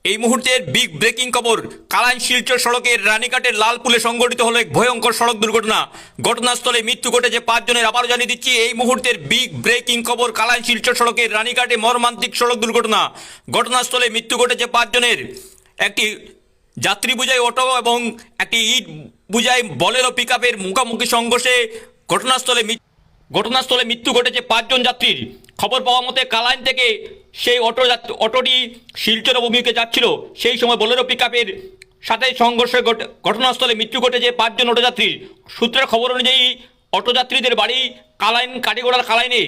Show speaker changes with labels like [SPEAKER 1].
[SPEAKER 1] এই মুহূর্তের big breaking খবর, কালাইন শিলচর সড়কের রানীঘাটের লালপুলে সংঘটিত হলো এক ভয়ঙ্কর সড়ক দুর্ঘটনা। ঘটনাস্থলে মৃত্যু ঘটেছে 5 জনের। আবারও জানিয়ে দিচ্ছি, এই মুহূর্তের বিগ ব্রেকিং খবর, কালাইন শিলচর সড়কের রানীঘাটে মর্মান্তিক সড়ক দুর্ঘটনা। ঘটনাস্থলে মৃত্যু ঘটেছে 5 জনের। একটি যাত্রী বোঝাই অটো এবং একটি ইট বোঝাই বলেরো পিকআপের মুখোমুখি সংঘর্ষে ঘটনাস্থলে মৃত্যু ঘটেছে 5 জন যাত্রীর। খবর পাওয়া মতে কালাইন থেকে সেই অটোটি শিলচর অভিমুখে যাচ্ছিল, সেই সময় বোলেরো পিকআপের সাথে সংঘর্ষে ঘটনাস্থলে মৃত্যু ঘটেছে 5 জন অটো যাত্রীর। সূত্রের খবর অনুযায়ী অটো যাত্রীদের বাড়ি কালাইন, কাটিগড়ার কালাইনে।